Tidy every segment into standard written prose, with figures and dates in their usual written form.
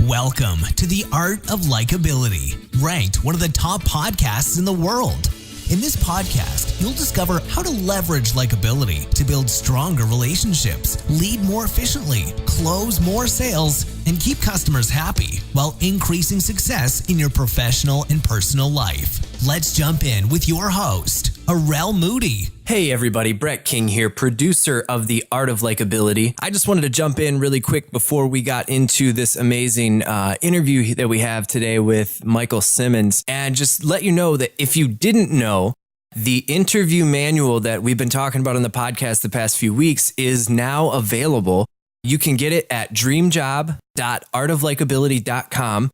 Welcome to The Art of Likeability, ranked one of the top podcasts in the world. In this podcast, you'll discover how to leverage likability to build stronger relationships, lead more efficiently, close more sales, and keep customers happy while increasing success in your professional and personal life. Let's jump in with your host, Youre Moody. Hey everybody, Brett King here, producer of The Art of Likeability. I just wanted to jump in really quick before we got into this amazing interview that we have today with Michael Simmons, and just let you know that if you didn't know, the interview manual that we've been talking about on the podcast the past few weeks is now available. You can get it at dreamjob.artoflikeability.com.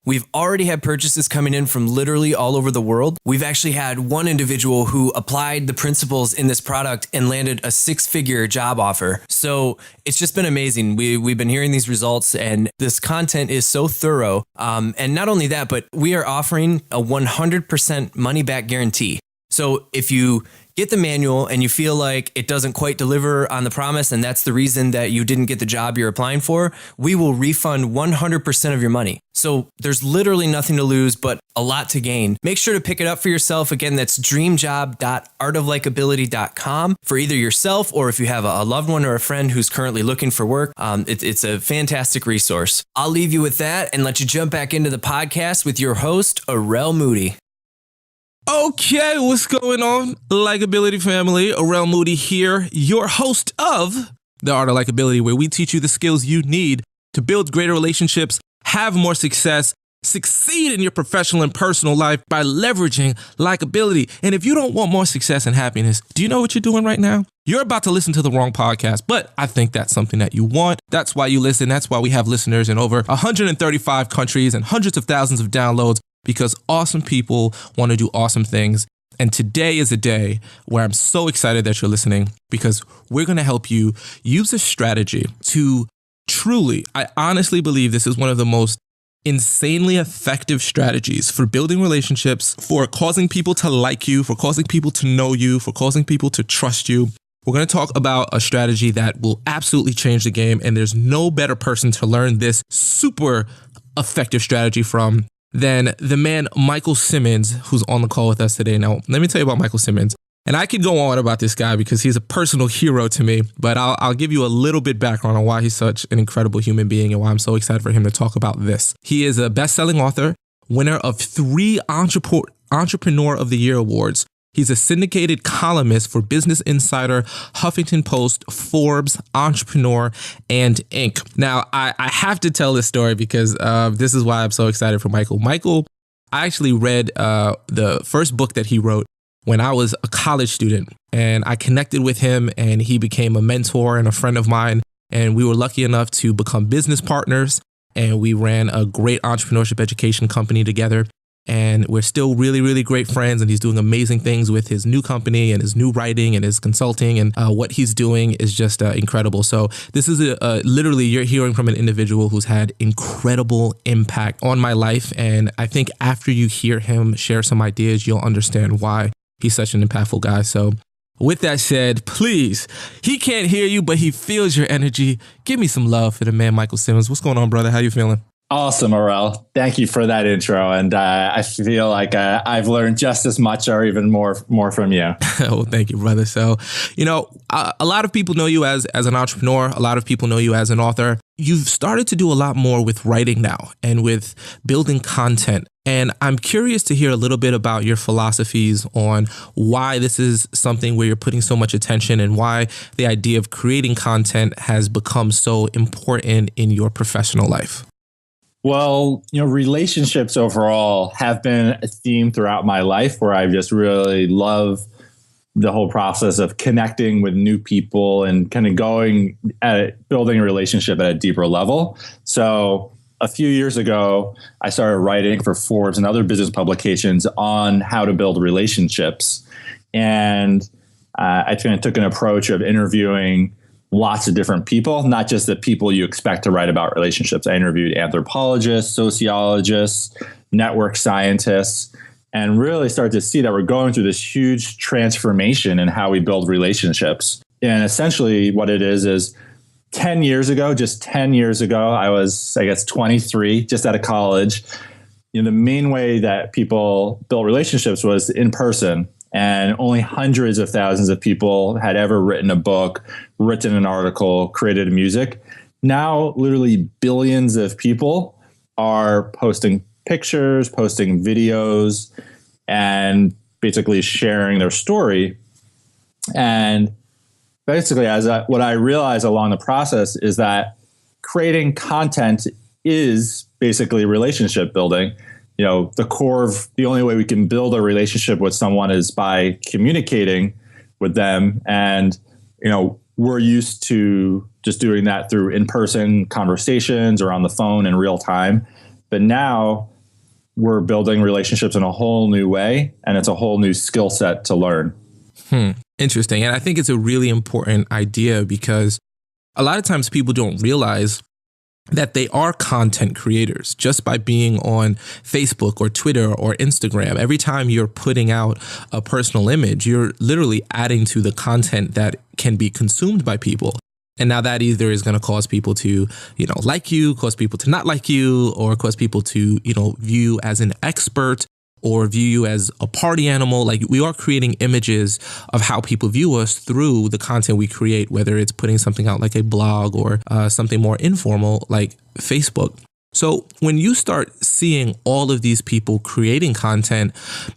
We've already had purchases coming in from literally all over the world. We've actually had one individual who applied the principles in this product and landed a six-figure job offer. So it's just been amazing. We've been hearing these results, and this content is so thorough. And not only that, but we are offering a 100% money-back guarantee. So if you get the manual and you feel like it doesn't quite deliver on the promise, and that's the reason that you didn't get the job you're applying for, we will refund 100% of your money. So there's literally nothing to lose, but a lot to gain. Make sure to pick it up for yourself. Again, that's dreamjob.artoflikeability.com for either yourself or if you have a loved one or a friend who's currently looking for work. It's a fantastic resource. I'll leave you with that and let you jump back into the podcast with your host, Youre Moody. Okay, what's going on, Likeability family? Youre Moody here, your host of The Art of Likeability, where we teach you the skills you need to build greater relationships, have more success, succeed in your professional and personal life by leveraging likability. And if you don't want more success and happiness, do you know what you're doing right now? You're about to listen to the wrong podcast, but I think that's something that you want. That's why you listen. That's why we have listeners in over 135 countries and hundreds of thousands of downloads, because awesome people want to do awesome things. And today is a day where I'm so excited that you're listening, because we're going to help you use a strategy to truly, I honestly believe this is one of the most insanely effective strategies for building relationships, for causing people to like you, for causing people to know you, for causing people to trust you. We're going to talk about a strategy that will absolutely change the game. And there's no better person to learn this super effective strategy from than the man, Michael Simmons, who's on the call with us today. Now, let me tell you about Michael Simmons. And I could go on about this guy because he's a personal hero to me, but I'll give you a little bit background on why he's such an incredible human being and why I'm so excited for him to talk about this. He is a best-selling author, winner of 3 Entrepreneur of the Year awards. He's a syndicated columnist for Business Insider, Huffington Post, Forbes, Entrepreneur, and Inc. Now, I have to tell this story because this is why I'm so excited for Michael. Michael, I actually read the first book that he wrote when I was a college student, and I connected with him, and he became a mentor and a friend of mine, and we were lucky enough to become business partners, and we ran a great entrepreneurship education company together. And we're still really, really great friends, and he's doing amazing things with his new company and his new writing and his consulting, and what he's doing is just incredible. So this is literally, you're hearing from an individual who's had incredible impact on my life. And I think after you hear him share some ideas, you'll understand why he's such an impactful guy. So with that said, please, he can't hear you, but he feels your energy. Give me some love for the man, Michael Simmons. What's going on, brother? How you feeling? Awesome, Youre. Thank you for that intro. And I feel like I've learned just as much or even more from you. Well, thank you, brother. So, a lot of people know you as an entrepreneur. A lot of people know you as an author. You've started to do a lot more with writing now and with building content. And I'm curious to hear a little bit about your philosophies on why this is something where you're putting so much attention and why the idea of creating content has become so important in your professional life. Well, relationships overall have been a theme throughout my life where I just really love the whole process of connecting with new people and kind of going at building a relationship at a deeper level. So a few years ago, I started writing for Forbes and other business publications on how to build relationships. And I kind of took an approach of interviewing lots of different people, not just the people you expect to write about relationships. I interviewed anthropologists, sociologists, network scientists, and really started to see that we're going through this huge transformation in how we build relationships. And essentially what it is 10 years ago, just 10 years ago, I was, I guess, 23, just out of college. The main way that people built relationships was in person, and only hundreds of thousands of people had ever written a book, written an article, created music. Now, literally billions of people are posting pictures, posting videos, and basically sharing their story. And basically, what I realized along the process is that creating content is basically relationship building. The core of the only way we can build a relationship with someone is by communicating with them. And, we're used to just doing that through in-person conversations or on the phone in real time. But now we're building relationships in a whole new way, and it's a whole new skill set to learn. Interesting. And I think it's a really important idea because a lot of times people don't realize that they are content creators just by being on Facebook or Twitter or Instagram. Every time you're putting out a personal image, you're literally adding to the content that can be consumed by people. And now that either is going to cause people to, like you, cause people to not like you, or cause people to, view you as an expert or view you as a party animal. Like, we are creating images of how people view us through the content we create, whether it's putting something out like a blog or something more informal like Facebook. So when you start seeing all of these people creating content,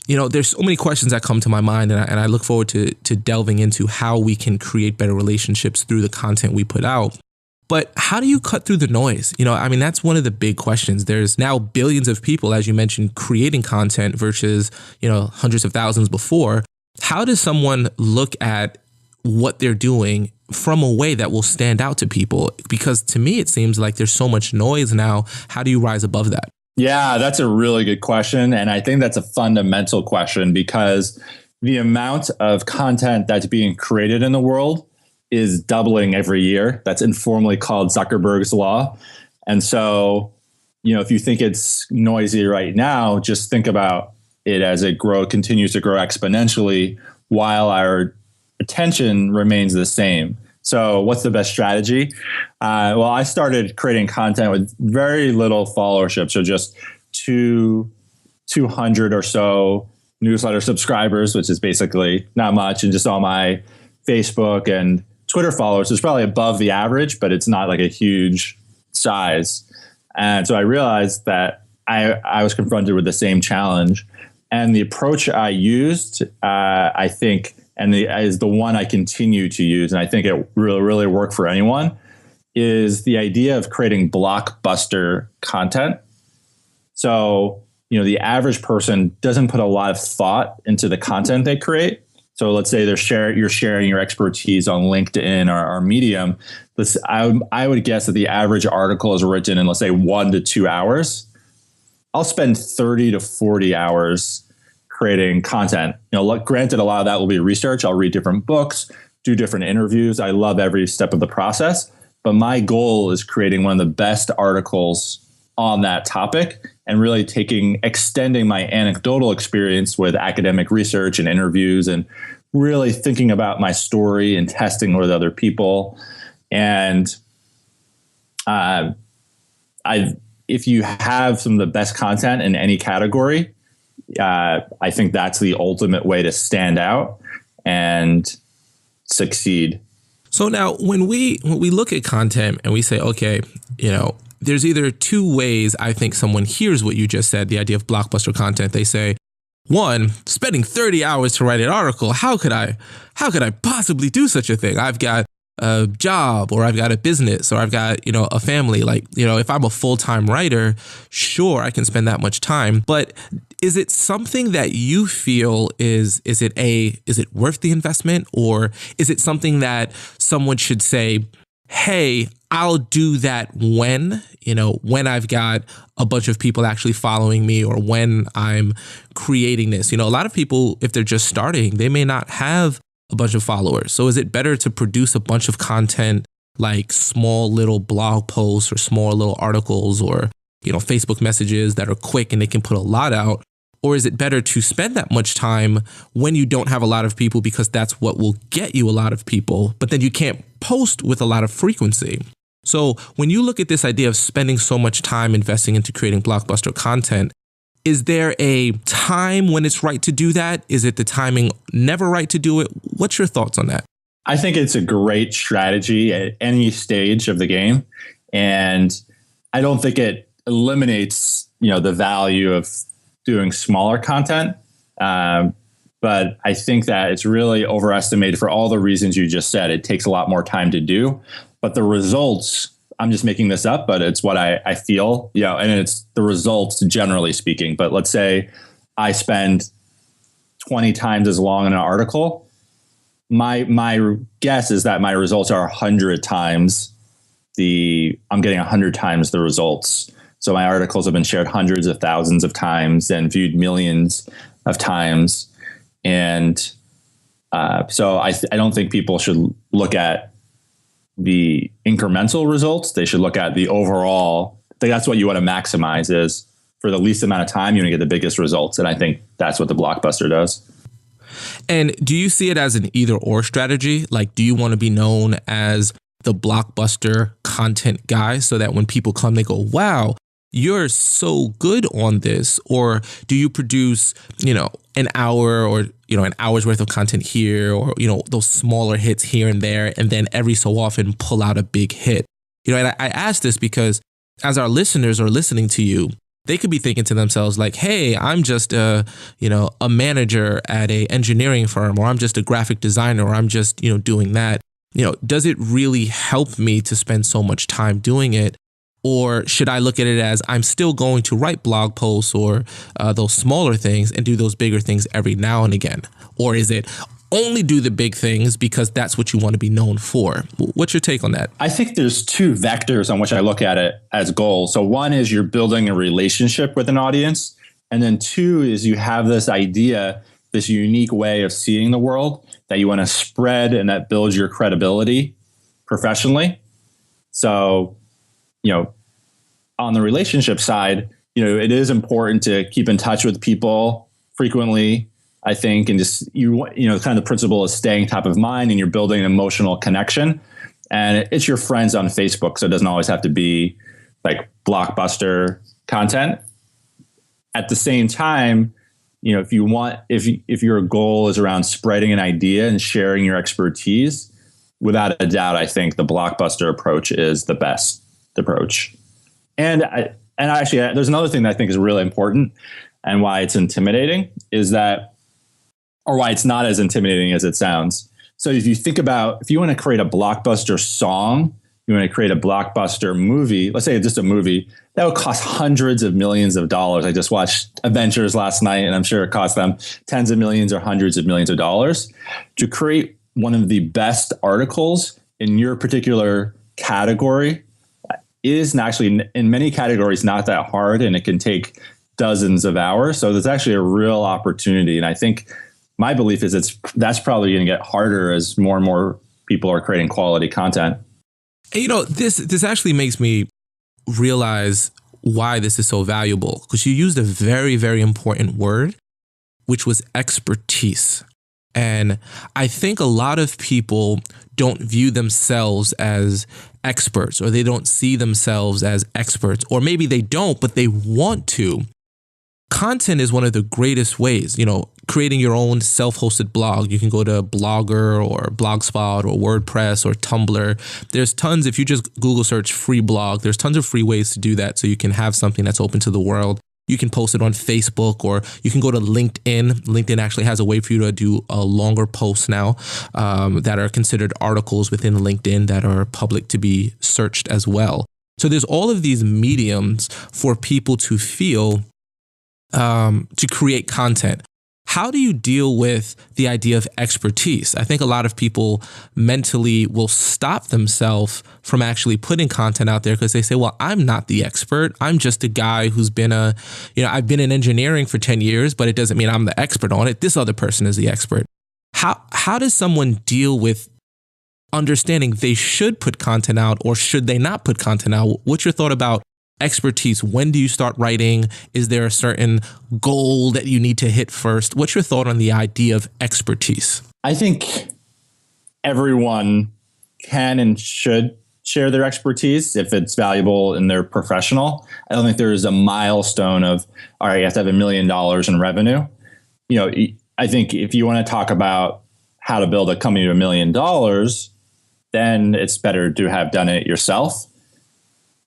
there's so many questions that come to my mind, and I look forward to delving into how we can create better relationships through the content we put out. But how do you cut through the noise? That's one of the big questions. There's now billions of people, as you mentioned, creating content versus, hundreds of thousands before. How does someone look at what they're doing from a way that will stand out to people? Because to me, it seems like there's so much noise now. How do you rise above that? Yeah, that's a really good question. And I think that's a fundamental question, because the amount of content that's being created in the world is doubling every year. That's informally called Zuckerberg's law. And so, if you think it's noisy right now, just think about it as it continues to grow exponentially while our attention remains the same. So what's the best strategy? Well, I started creating content with very little followership. So just 200 or so newsletter subscribers, which is basically not much. And just all my Facebook and Twitter followers is probably above the average, but it's not like a huge size. And so I realized that I was confronted with the same challenge. And the approach I used, I think, is the one I continue to use, and I think it really, really worked for anyone, is the idea of creating blockbuster content. So, the average person doesn't put a lot of thought into the content they create. So let's say you're sharing your expertise on LinkedIn or Medium. I would guess that the average article is written in, let's say, 1 to 2 hours. I'll spend 30 to 40 hours creating content. Granted, a lot of that will be research. I'll read different books, do different interviews. I love every step of the process. But my goal is creating one of the best articles on that topic and really extending my anecdotal experience with academic research and interviews, and really thinking about my story and testing with other people. And if you have some of the best content in any category, I think that's the ultimate way to stand out and succeed. So now when we look at content and we say, okay, there's either two ways I think someone hears what you just said, the idea of blockbuster content. They say, one, spending 30 hours to write an article, how could I possibly do such a thing? I've got a job, or I've got a business, or I've got, a family. Like, if I'm a full-time writer, sure, I can spend that much time. But is it something that you feel is it worth the investment? Or is it something that someone should say, hey, I'll do that when I've got a bunch of people actually following me, or when I'm creating this? A lot of people, if they're just starting, they may not have a bunch of followers. So is it better to produce a bunch of content, like small little blog posts or small little articles, or, Facebook messages that are quick and they can put a lot out? Or is it better to spend that much time when you don't have a lot of people because that's what will get you a lot of people, but then you can't post with a lot of frequency? So when you look at this idea of spending so much time investing into creating blockbuster content, is there a time when it's right to do that? Is it the timing never right to do it? What's your thoughts on that? I think it's a great strategy at any stage of the game. And I don't think it eliminates, the value of doing smaller content. But I think that it's really overestimated for all the reasons you just said. It takes a lot more time to do, but the results, I'm just making this up, but it's what I feel, and it's the results generally speaking. But let's say I spend 20 times as long in an article. My guess is that my results are 100 times I'm getting 100 times the results. So my articles have been shared hundreds of thousands of times and viewed millions of times. And so I don't think people should look at the incremental results. They should look at the overall. I think that's what you want to maximize is for the least amount of time, you want to get the biggest results. And I think that's what the Blockbuster does. And do you see it as an either or strategy? Like, do you want to be known as the Blockbuster content guy so that when people come, they go, wow, you're so good on this? Or do you produce, an hour or, an hour's worth of content here or, those smaller hits here and there, and then every so often pull out a big hit? And I ask this because as our listeners are listening to you, they could be thinking to themselves like, hey, I'm just a manager at a engineering firm, or I'm just a graphic designer, or I'm just, doing that. Does it really help me to spend so much time doing it? Or should I look at it as I'm still going to write blog posts or those smaller things and do those bigger things every now and again? Or is it only do the big things because that's what you want to be known for? What's your take on that? I think there's two vectors on which I look at it as goals. So one is you're building a relationship with an audience. And then two is you have this idea, this unique way of seeing the world that you want to spread, and that builds your credibility professionally. So, on the relationship side, it is important to keep in touch with people frequently, I think, and just, kind of the principle is staying top of mind and you're building an emotional connection. And it's your friends on Facebook. So it doesn't always have to be like Blockbuster content. At the same time, if your goal is around spreading an idea and sharing your expertise, without a doubt, I think the Blockbuster approach is the best approach. And actually, there's another thing that I think is really important and why it's intimidating is that, or why it's not as intimidating as it sounds. So if you want to create a Blockbuster song, you want to create a Blockbuster movie, let's say it's just a movie, that would cost hundreds of millions of dollars. I just watched Avengers last night, and I'm sure it cost them tens of millions or hundreds of millions of dollars. To create one of the best articles in your particular category is actually, in many categories, not that hard, and it can take dozens of hours. So there's actually a real opportunity. And I think my belief is that's probably going to get harder as more and more people are creating quality content. This actually makes me realize why this is so valuable, because you used a very, very important word, which was expertise. And I think a lot of people don't view themselves as experts, or they don't see themselves as experts, or maybe they don't, but they want to. Content is one of the greatest ways, creating your own self-hosted blog. You can go to Blogger or Blogspot or WordPress or Tumblr. There's tons, if you just Google search free blog, there's tons of free ways to do that so you can have something that's open to the world. You can post it on Facebook, or you can go to LinkedIn. LinkedIn actually has a way for you to do a longer posts now that are considered articles within LinkedIn that are public to be searched as well. So there's all of these mediums for people to feel to create content. How do you deal with the idea of expertise? I think a lot of people mentally will stop themselves from actually putting content out there because they say, well, I'm not the expert. I'm just a guy who's been I've been in engineering for 10 years, but it doesn't mean I'm the expert on it. This other person is the expert. How does someone deal with understanding they should put content out, or should they not put content out? What's your thought about expertise? When do you start writing? Is there a certain goal that you need to hit first? What's your thought on the idea of expertise? I think everyone can and should share their expertise if it's valuable and they're professional. I don't think there's a milestone of, all right, you have to have $1 million in revenue. I think if you want to talk about how to build a company to $1 million, then it's better to have done it yourself.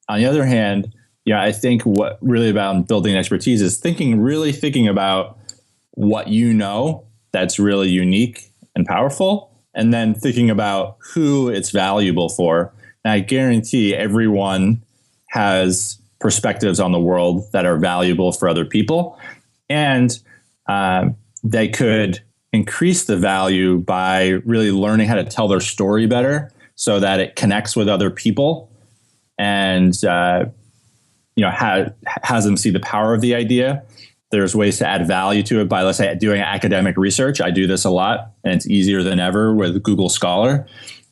On the other hand, I think what really about building expertise is thinking about what you know that's really unique and powerful, and then thinking about who it's valuable for. And I guarantee everyone has perspectives on the world that are valuable for other people, and they could increase the value by really learning how to tell their story better so that it connects with other people and has them see the power of the idea. There's ways to add value to it by, let's say, doing academic research. I do this a lot, and it's easier than ever with Google Scholar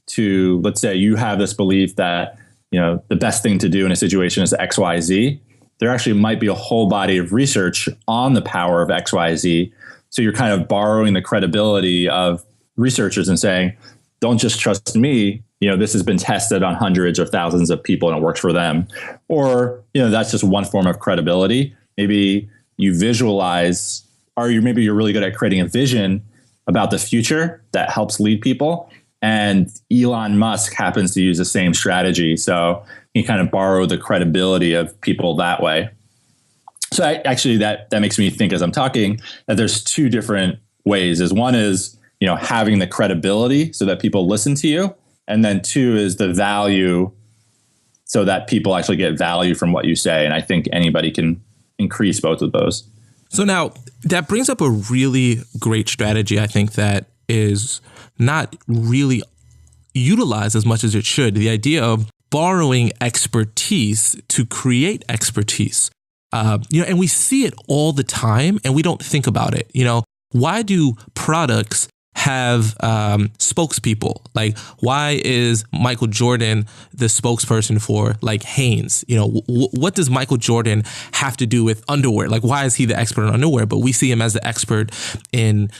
to, let's say you have this belief that, the best thing to do in a situation is X, Y, Z. There actually might be a whole body of research on the power of X, Y, Z. So you're kind of borrowing the credibility of researchers and saying, don't just trust me. This has been tested on hundreds or thousands of people and it works for them. Or, that's just one form of credibility. Maybe you visualize, or maybe you're really good at creating a vision about the future that helps lead people. And Elon Musk happens to use the same strategy. So you kind of borrow the credibility of people that way. So that makes me think as I'm talking that there's two different ways. One is, having the credibility so that people listen to you. And then two is the value so that people actually get value from what you say. And I think anybody can increase both of those. So now that brings up a really great strategy, I think, that is not really utilized as much as it should. The idea of borrowing expertise to create expertise. And we see it all the time and we don't think about it. Why do products have spokespeople? Like, why is Michael Jordan the spokesperson for Hanes? What does Michael Jordan have to do with underwear? Like, why is he the expert in underwear? But we see him as the expert in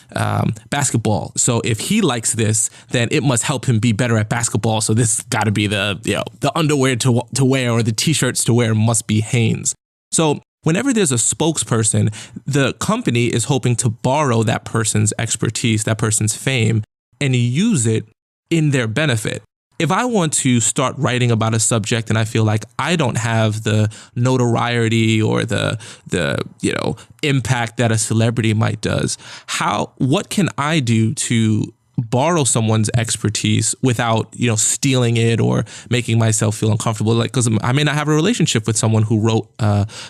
basketball. So if he likes this, then it must help him be better at basketball. So this got to be the underwear to wear, or the t-shirts to wear must be Hanes. So whenever there's a spokesperson, the company is hoping to borrow that person's expertise, that person's fame, and use it in their benefit. If I want to start writing about a subject and I feel like I don't have the notoriety or the impact that a celebrity might does, what can I do to borrow someone's expertise without, stealing it or making myself feel uncomfortable? Because I may not have a relationship with someone who wrote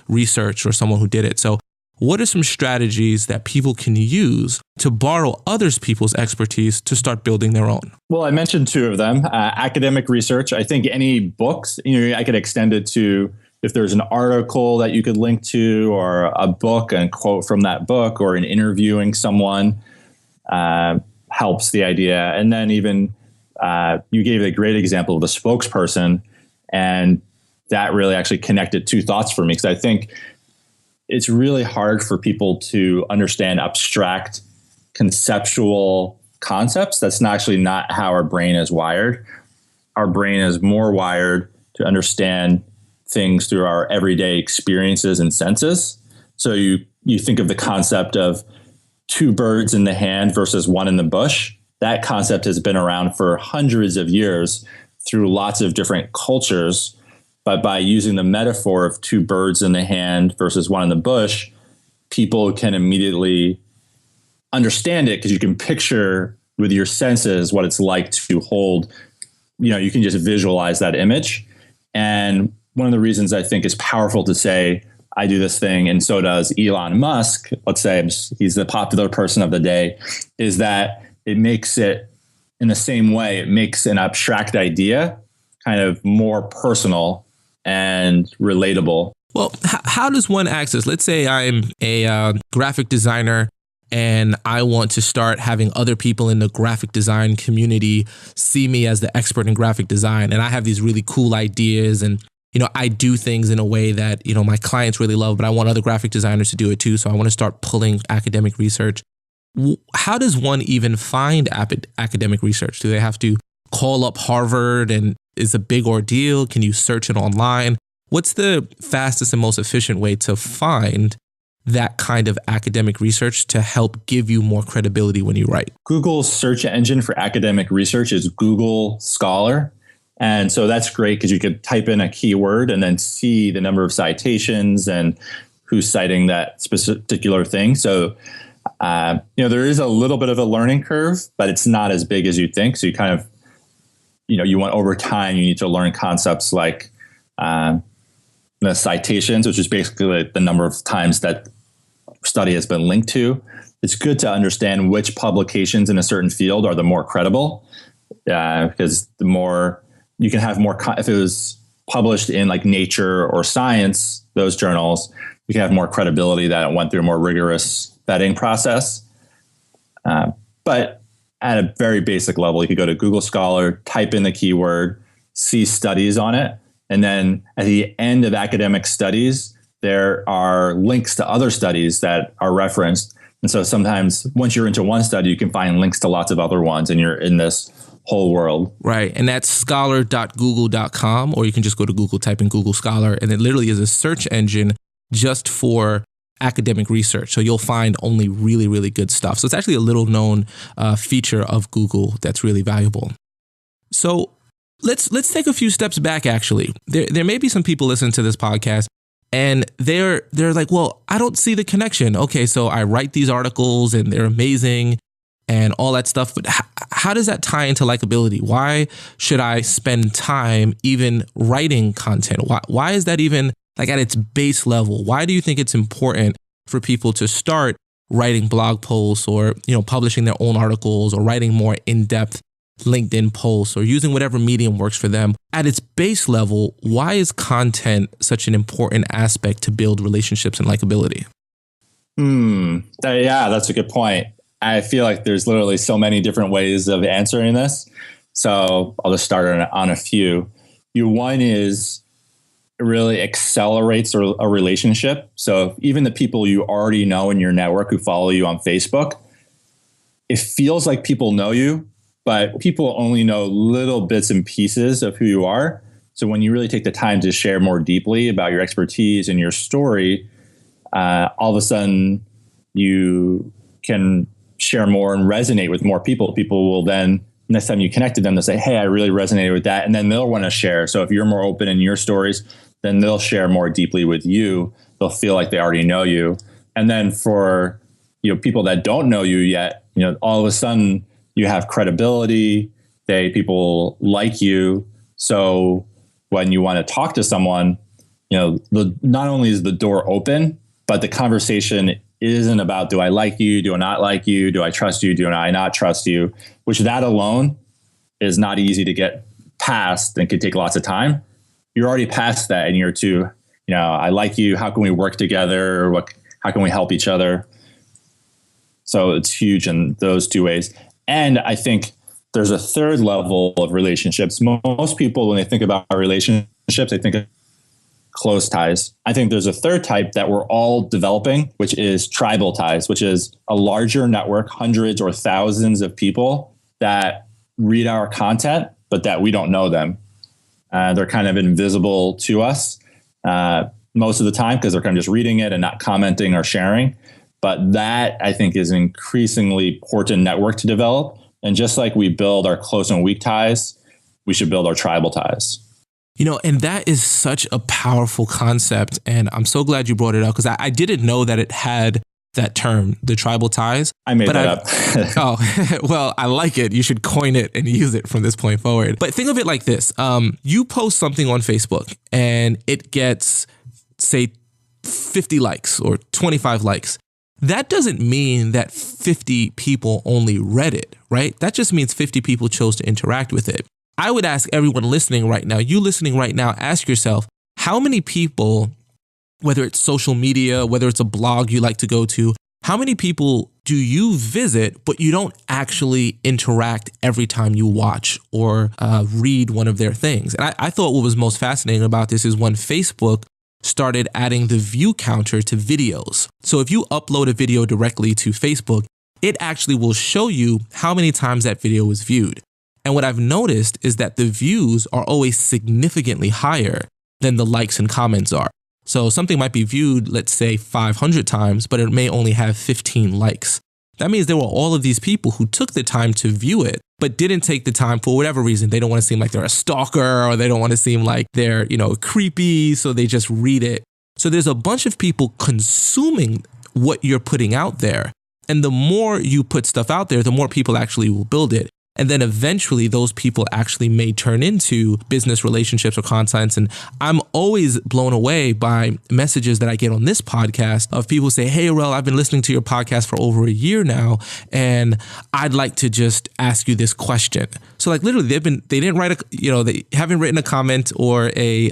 research or someone who did it. So what are some strategies that people can use to borrow others people's expertise to start building their own? Well, I mentioned two of them. Academic research. I think any books, I could extend it to if there's an article that you could link to, or a book and quote from that book, or in interviewing someone. Helps the idea. And then even you gave a great example of the spokesperson, and that really actually connected two thoughts for me, because I think it's really hard for people to understand abstract conceptual concepts. That's not how our brain is wired. Our brain is more wired to understand things through our everyday experiences and senses. So you think of the concept of two birds in the hand versus one in the bush. That concept has been around for hundreds of years through lots of different cultures. But by using the metaphor of two birds in the hand versus one in the bush, people can immediately understand it, because you can picture with your senses what it's like to hold, you can just visualize that image. And one of the reasons I think is powerful to say, I do this thing and so does Elon Musk, let's say he's the popular person of the day, is that it makes it, in the same way, it makes an abstract idea kind of more personal and relatable. Well, how does one access? Let's say I'm a graphic designer and I want to start having other people in the graphic design community see me as the expert in graphic design. And I have these really cool ideas and I do things in a way that, my clients really love, but I want other graphic designers to do it too. So I want to start pulling academic research. How does one even find academic research? Do they have to call up Harvard and is a big ordeal? Can you search it online? What's the fastest and most efficient way to find that kind of academic research to help give you more credibility when you write? Google's search engine for academic research is Google Scholar. And so that's great because you could type in a keyword and then see the number of citations and who's citing that particular thing. So, there is a little bit of a learning curve, but it's not as big as you think. So you kind of, you want over time, you need to learn concepts like the citations, which is basically the number of times that study has been linked to. It's good to understand which publications in a certain field are the more credible, because the more you can have more, if it was published in like Nature or Science, those journals, you can have more credibility that it went through a more rigorous vetting process. But at a very basic level, you could go to Google Scholar, type in the keyword, see studies on it. And then at the end of academic studies, there are links to other studies that are referenced. And so sometimes once you're into one study, you can find links to lots of other ones and you're in this whole world. Right. And that's scholar.google.com, or you can just go to Google, type in Google Scholar, and it literally is a search engine just for academic research. So you'll find only really, really good stuff. So it's actually a little known feature of Google that's really valuable. So let's take a few steps back. Actually, there may be some people listening to this podcast and they're like, well, I don't see the connection. Okay, so I write these articles and they're amazing and all that stuff, but how does that tie into likability? Why should I spend time even writing content? Why is that even like at its base level? Why do you think it's important for people to start writing blog posts or, publishing their own articles or writing more in-depth LinkedIn posts or using whatever medium works for them? At its base level, why is content such an important aspect to build relationships and likability? Yeah, that's a good point. I feel like there's literally so many different ways of answering this. So I'll just start on a few. One is it really accelerates a relationship. So even the people you already know in your network who follow you on Facebook, it feels like people know you, but people only know little bits and pieces of who you are. So when you really take the time to share more deeply about your expertise and your story, all of a sudden you can share more and resonate with more people. People will then, next time you connect to them, they'll say, hey, I really resonated with that. And then they'll want to share. So if you're more open in your stories, then they'll share more deeply with you. They'll feel like they already know you. And then for people that don't know you yet, all of a sudden you have credibility. People like you. So when you want to talk to someone, not only is the door open, but the conversation isn't about, do I like you? Do I not like you? Do I trust you? Do I not trust you? Which that alone is not easy to get past and could take lots of time. You're already past that in year two. I like you. How can we work together? How can we help each other? So it's huge in those two ways. And I think there's a third level of relationships. Most people, when they think about relationships, they think of close ties. I think there's a third type that we're all developing, which is tribal ties, which is a larger network, hundreds or thousands of people that read our content, but that we don't know them. They're kind of invisible to us most of the time because they're kind of just reading it and not commenting or sharing. But that, I think, is an increasingly important network to develop. And just like we build our close and weak ties, we should build our tribal ties. And that is such a powerful concept. And I'm so glad you brought it up because I didn't know that it had that term, the tribal ties. I made that up. Oh, well, I like it. You should coin it and use it from this point forward. But think of it like this. You post something on Facebook and it gets, say, 50 likes or 25 likes. That doesn't mean that 50 people only read it, right? That just means 50 people chose to interact with it. I would ask everyone listening right now, you listening right now, ask yourself, how many people, whether it's social media, whether it's a blog you like to go to, how many people do you visit, but you don't actually interact every time you watch or read one of their things. And I thought what was most fascinating about this is when Facebook started adding the view counter to videos. So if you upload a video directly to Facebook, it actually will show you how many times that video was viewed. And what I've noticed is that the views are always significantly higher than the likes and comments are. So something might be viewed, let's say 500 times, but it may only have 15 likes. That means there were all of these people who took the time to view it, but didn't take the time for whatever reason. They don't want to seem like they're a stalker, or they don't want to seem like they're, creepy. So they just read it. So there's a bunch of people consuming what you're putting out there. And the more you put stuff out there, the more people actually will build it. And then eventually those people actually may turn into business relationships or contents. And I'm always blown away by messages that I get on this podcast of people say, hey, Rel, I've been listening to your podcast for over a year now, and I'd like to just ask you this question. So like literally they haven't written a comment or a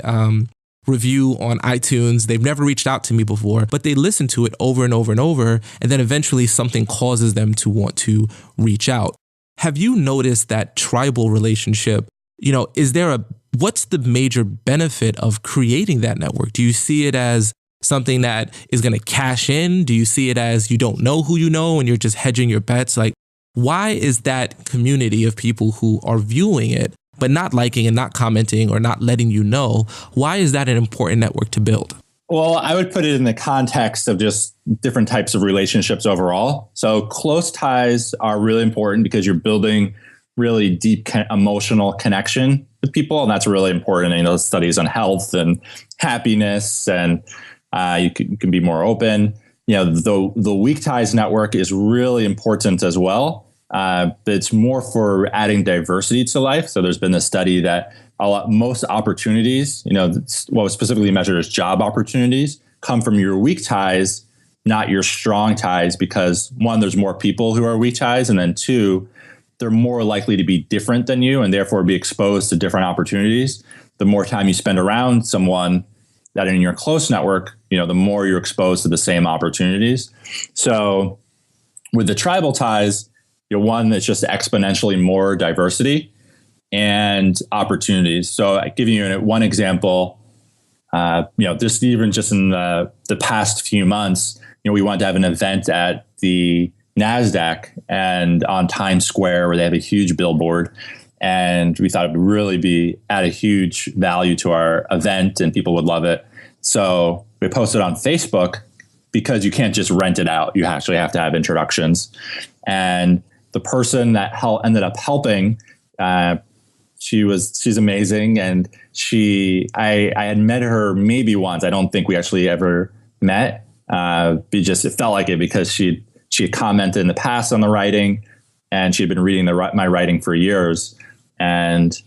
review on iTunes. They've never reached out to me before, but they listen to it over and over and over. And then eventually something causes them to want to reach out. Have you noticed that tribal relationship, what's the major benefit of creating that network? Do you see it as something that is going to cash in? Do you see it as you don't know who you know and you're just hedging your bets? Like, why is that community of people who are viewing it, but not liking and not commenting or not letting you know, why is that an important network to build? Well, I would put it in the context of just different types of relationships overall. So close ties are really important because you're building really deep emotional connection with people. And that's really important. Studies on health and happiness, and you can be more open. The weak ties network is really important as well. But it's more for adding diversity to life. So there's been a study that most opportunities, what was specifically measured as job opportunities, come from your weak ties, not your strong ties, because one, there's more people who are weak ties, and then two, they're more likely to be different than you and therefore be exposed to different opportunities. The more time you spend around someone that in your close network, the more you're exposed to the same opportunities. So with the tribal ties, one, that's just exponentially more diversity and opportunities. So giving you one example, just even just in the past few months, we wanted to have an event at the NASDAQ and on Times Square where they have a huge billboard. And we thought it would really add a huge value to our event and people would love it. So we posted on Facebook because you can't just rent it out. You actually have to have introductions. And the person that ended up helping, she's amazing. And I had met her maybe once. I don't think we actually ever met. It felt like it because she had commented in the past on the writing, and she had been reading my writing for years. And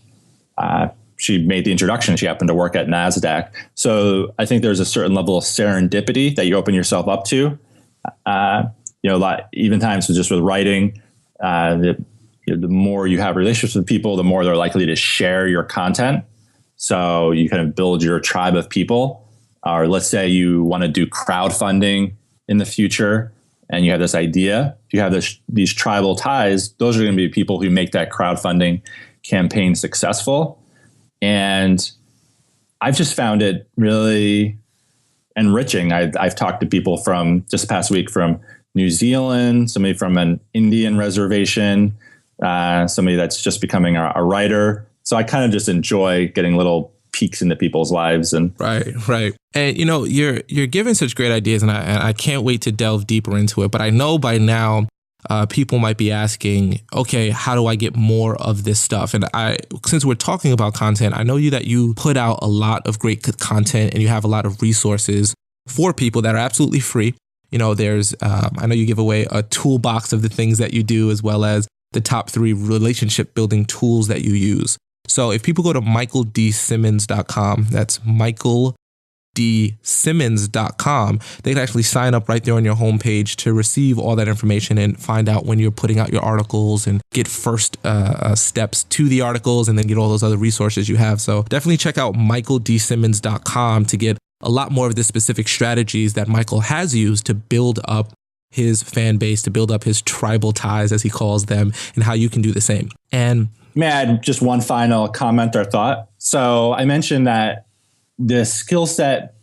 she made the introduction. She happened to work at NASDAQ. So I think there's a certain level of serendipity that you open yourself up to. Even times just with writing, the more you have relationships with people, the more they're likely to share your content. So you kind of build your tribe of people. Or let's say you want to do crowdfunding in the future and you have this idea, you have these tribal ties, those are going to be people who make that crowdfunding campaign successful. And I've just found it really enriching. I've talked to people from just past week from New Zealand, somebody from an Indian reservation, somebody that's just becoming a writer. So I kind of just enjoy getting little peeks into people's lives. And right. And you're giving such great ideas, and I can't wait to delve deeper into it. But I know by now people might be asking, okay, how do I get more of this stuff? And since we're talking about content, I know that you put out a lot of great content and you have a lot of resources for people that are absolutely free. There's, I know you give away a toolbox of the things that you do, as well as the top 3 relationship building tools that you use. So if people go to michaeldsimmons.com, that's michaeldsimmons.com, they can actually sign up right there on your homepage to receive all that information and find out when you're putting out your articles and get first steps to the articles and then get all those other resources you have. So definitely check out michaeldsimmons.com to get a lot more of the specific strategies that Michael has used to build up his fan base, to build up his tribal ties, as he calls them, and how you can do the same. And may I add just one final comment or thought? So I mentioned that the skill set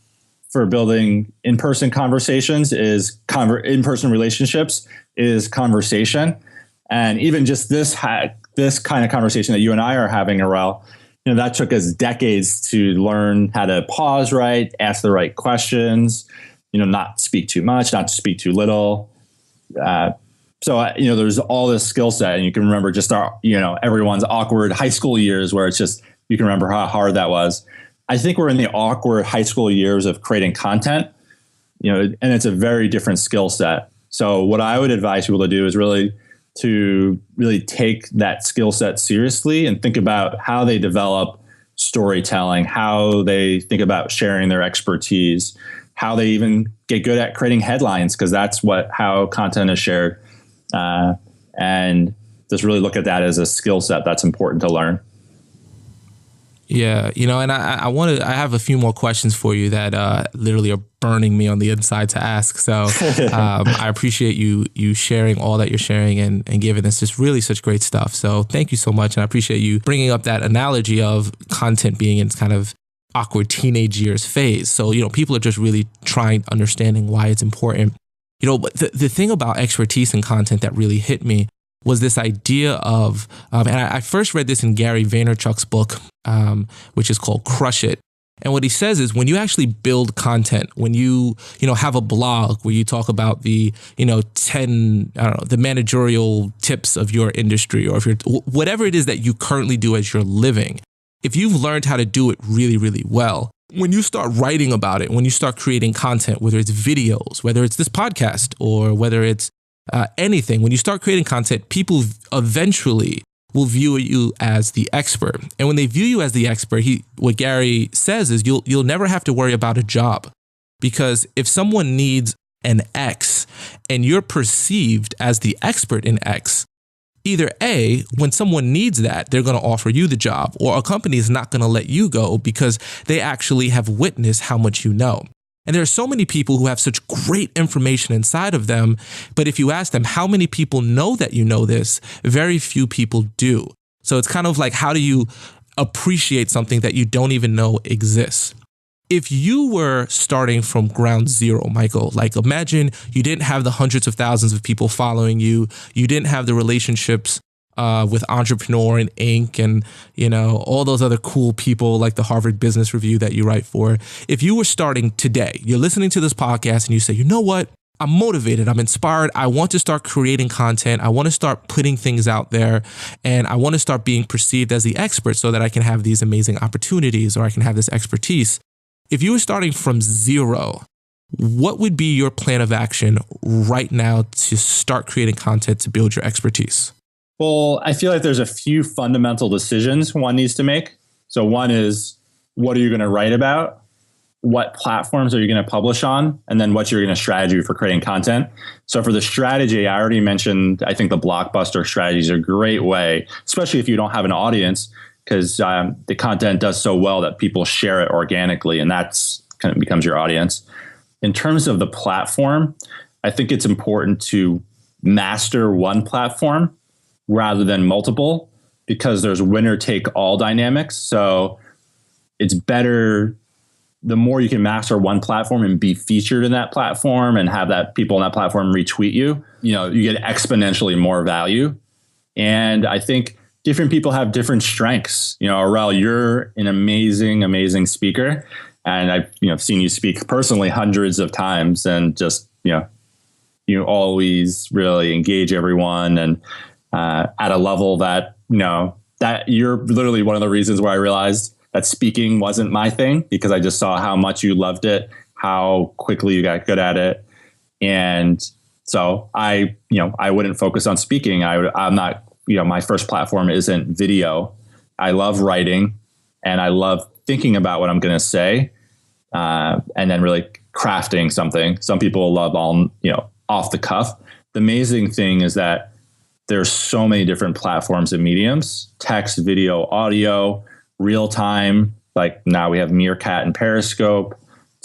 for building in-person conversations is in-person relationships is conversation. And even just this kind of conversation that you and I are having, Aurel, that took us decades to learn how to pause right, ask the right questions, not speak too much, not to speak too little. So there's all this skill set, and you can remember just everyone's awkward high school years where it's just, you can remember how hard that was. I think we're in the awkward high school years of creating content, and it's a very different skill set. So what I would advise people to do is really take that skill set seriously and think about how they develop storytelling, how they think about sharing their expertise, how they even get good at creating headlines, because that's how content is shared. And just really look at that as a skill set that's important to learn. Yeah, and I have a few more questions for you that literally are burning me on the inside to ask. So I appreciate you sharing all that you're sharing and giving us just really such great stuff. So thank you so much. And I appreciate you bringing up that analogy of content being in its kind of awkward teenage years phase. So, people are just really understanding why it's important. But the thing about expertise in content that really hit me was this idea of, and I first read this in Gary Vaynerchuk's book, which is called Crush It. And what he says is when you actually build content, when you have a blog where you talk about the, 10, the managerial tips of your industry, or if you're, whatever it is that you currently do as your living, if you've learned how to do it really, really well, when you start writing about it, when you start creating content, whether it's videos, whether it's this podcast, or whether it's anything, when you start creating content, people eventually will view you as the expert. And when they view you as the expert, what Gary says is you'll never have to worry about a job, because if someone needs an X and you're perceived as the expert in X, either A, when someone needs that, they're going to offer you the job, or a company is not going to let you go because they actually have witnessed how much you know. And there are so many people who have such great information inside of them, but if you ask them how many people know that you know this, very few people do. So it's kind of like, how do you appreciate something that you don't even know exists? If you were starting from ground zero, Michael, like imagine you didn't have the hundreds of thousands of people following you, you didn't have the relationships with Entrepreneur and Inc. and, all those other cool people like the Harvard Business Review that you write for. If you were starting today, you're listening to this podcast and you say, you know what? I'm motivated. I'm inspired. I want to start creating content. I want to start putting things out there, and I want to start being perceived as the expert so that I can have these amazing opportunities, or I can have this expertise. If you were starting from zero, what would be your plan of action right now to start creating content to build your expertise? Well, I feel like there's a few fundamental decisions one needs to make. So one is, what are you going to write about? What platforms are you going to publish on? And then what's your strategy for creating content? So for the strategy, I already mentioned, I think the Blockbuster strategy is a great way, especially if you don't have an audience, because the content does so well that people share it organically, and that's kind of becomes your audience. In terms of the platform, I think it's important to master one platform rather than multiple, because there's winner take all dynamics. So it's better, the more you can master one platform and be featured in that platform and have that people on that platform retweet you, you get exponentially more value. And I think different people have different strengths. Aurel, you're an amazing, amazing speaker. And I've seen you speak personally hundreds of times, and just, you always really engage everyone, and at a level that, that you're literally one of the reasons where I realized that speaking wasn't my thing, because I just saw how much you loved it, how quickly you got good at it. And so I wouldn't focus on speaking. I'm not, my first platform isn't video. I love writing, and I love thinking about what I'm going to say, and then really crafting something. Some people love all, off the cuff. The amazing thing is that there's so many different platforms and mediums: text, video, audio, real time. Like now we have Meerkat and Periscope,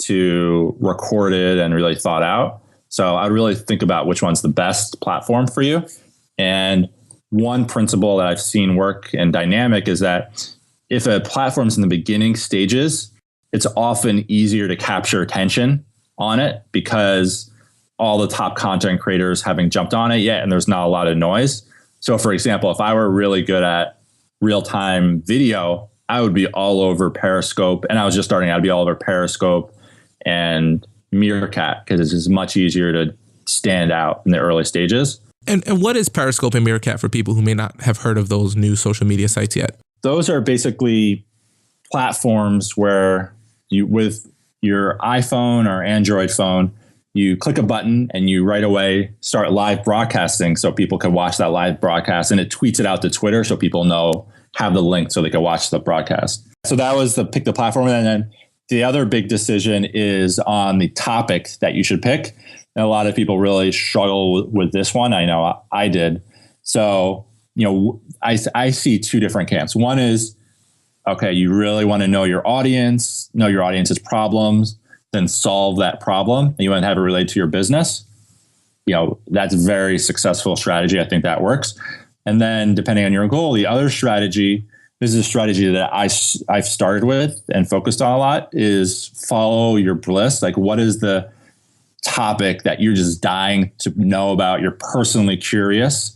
to recorded and really thought out. So I'd really think about which one's the best platform for you. And one principle that I've seen work in dynamic is that if a platform's in the beginning stages, it's often easier to capture attention on it because all the top content creators haven't jumped on it yet and there's not a lot of noise. So for example, if I were really good at real-time video, I would be all over Periscope, and I was just starting out, I'd be all over Periscope and Meerkat because it's just much easier to stand out in the early stages. And what is Periscope and Meerkat for people who may not have heard of those new social media sites yet? Those are basically platforms where you, with your iPhone or Android phone, you click a button and you right away start live broadcasting so people can watch that live broadcast, and it tweets it out to Twitter so people have the link so they can watch the broadcast. So that was pick the platform. And then the other big decision is on the topic that you should pick. And a lot of people really struggle with this one. I know I did. So, I see two different camps. One is, okay, you really want to know your audience's problems, then solve that problem. And you want to have it relate to your business. That's a very successful strategy. I think that works. And then depending on your goal, the other strategy, this is a strategy that I've started with and focused on a lot, is follow your bliss. Like, what is the topic that you're just dying to know about? You're personally curious.